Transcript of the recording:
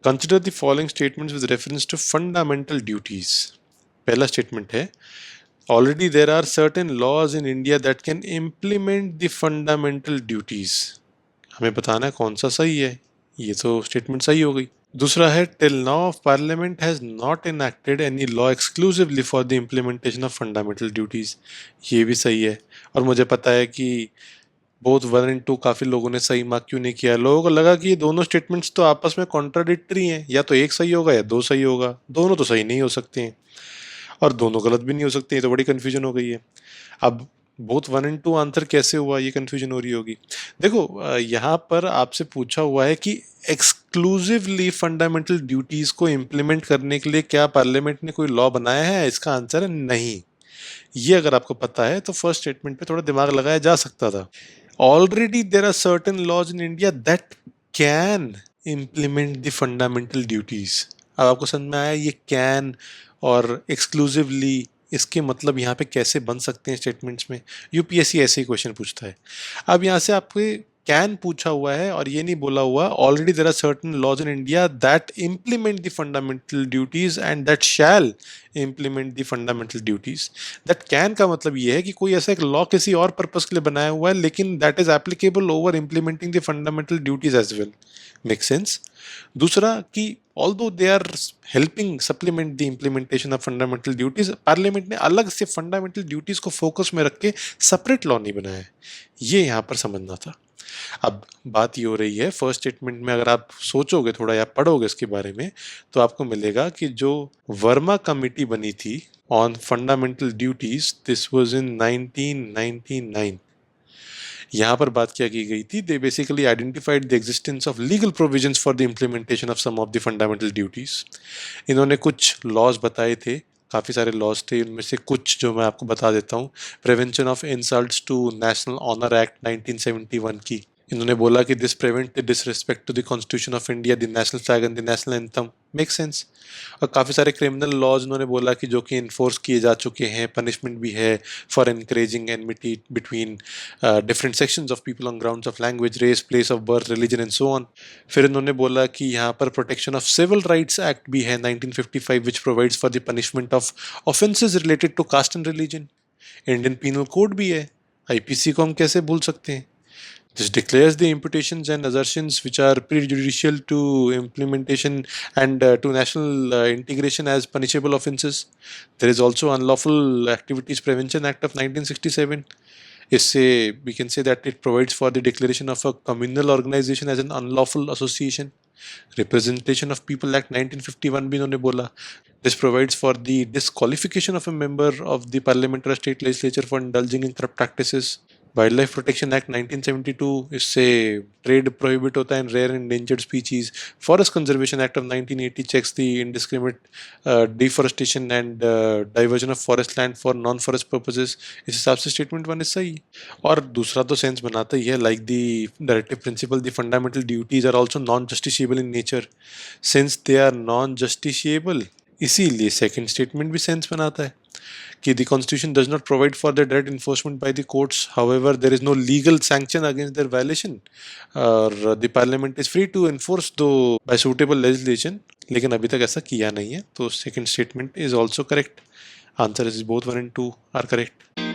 Consider the following statements with reference to fundamental duties. पहला statement है, already there are certain laws in India that can implement the fundamental duties. हमें बताना है कौन सा सही है। ये तो स्टेटमेंट सही हो गई। दूसरा है, till now parliament has not enacted any law exclusively for the implementation of fundamental duties. ये भी सही है। और मुझे पता है कि बोथ 1 और 2 काफी लोगों ने सही मार्क क्यों नहीं किया। लोगों को लगा कि ये दोनों स्टेटमेंट्स तो आपस में कॉन्ट्राडिक्टरी हैं, या तो एक सही होगा या 2 सही होगा, दोनों तो सही नहीं हो सकते हैं और दोनों गलत भी नहीं हो सकते हैं। तो बड़ी कंफ्यूजन हो गई है। अब बोथ 1 और 2 आंसर कैसे हुआ, ये कंफ्यूजन हो रही होगी। देखो, यहाँ पर आपसे पूछा हुआ है कि एक्सक्लूसिवली फंडामेंटल ड्यूटीज को इम्प्लीमेंट करने के लिए क्या पार्लियामेंट ने कोई लॉ बनाया है। इसका आंसर है नहीं। ये अगर आपको पता है तो फर्स्ट स्टेटमेंट पे थोड़ा दिमाग लगाया जा सकता था। Already there are certain laws in India that can implement the fundamental duties. अब आपको समझ में आया ये कैन और एक्सक्लूसिवली, इसके मतलब यहाँ पे कैसे बन सकते हैं स्टेटमेंट्स में। यूपीएससी ऐसे ही क्वेश्चन पूछता है। अब यहाँ से आपके कैन पूछा हुआ है और ये नहीं बोला हुआ already there are certain laws in India that implement the fundamental duties and that shall implement the fundamental duties. That can का मतलब ये है कि कोई ऐसा एक लॉ किसी और पर्पस के लिए बनाया हुआ है, लेकिन that is applicable over implementing the fundamental duties as well. Make sense. दूसरा कि although they are helping supplement the implementation of fundamental duties, parliament ने अलग से फंडामेंटल ड्यूटीज को फोकस में रख के सेपरेट लॉ नहीं बनाया है। ये यहाँ पर समझना था। अब बात ये हो रही है, फर्स्ट स्टेटमेंट में अगर आप सोचोगे थोड़ा या पढ़ोगे इसके बारे में तो आपको मिलेगा कि जो वर्मा कमेटी बनी थी on fundamental duties, this was in 1999। यहाँ पर बात क्या की गई थी, they basically identified the existence of legal provisions for the implementation of some of the fundamental duties. इन्होंने कुछ लॉज बताए थे, काफ़ी सारे लॉज थे, उनमें से कुछ जो मैं आपको बता देता हूँ। Prevention of insults to national honour act 1971 की इन्होंने बोला कि this prevent the disrespect to the constitution of India, the national flag and the national anthem. Make sense. और काफ़ी सारे क्रिमिनल लॉज उन्होंने बोला कि जो कि इन्फोर्स किए जा चुके हैं, पनिशमेंट भी है for encouraging enmity between different sections of people on grounds of language, race, place of birth, religion and so on. फिर इन्होंने बोला कि यहाँ पर protection of civil rights act भी है 1955 which provides for the punishment of offences related to caste and religion. Indian penal code भी है, आईपीसी को हम कैसे भूल सकते हैं। This declares the imputations and assertions which are prejudicial to implementation and to national integration as punishable offences. There is also Unlawful Activities Prevention Act of 1967. इससे we can say that it provides for the declaration of a communal organization as an unlawful association. Representation of People Act 1951 भी इन्होंने बोला. This provides for the disqualification of a member of the parliament or state legislature for indulging in corrupt practices. Wild life protection act 1972, इससे trade prohibit होता है in rare and endangered species. Forest conservation act of 1980 checks the indiscriminate deforestation and diversion of forest land for non forest purposes. इस हिसाब से statement 1 is सही. और दूसरा तो सेंस बनाता ही है, like the directive principle the fundamental duties are also non justiciable in nature. Since they are non justiciable, इसीलिए सेकेंड स्टेटमेंट भी सेंस बनाता है कि the constitution does not provide for the direct enforcement by the courts, however there is no legal sanction against their violation, or the parliament is free to enforce though by suitable legislation. लेकिन अभी तक ऐसा किया नहीं है, तो second statement is also correct. Answer is both 1 and 2 are correct.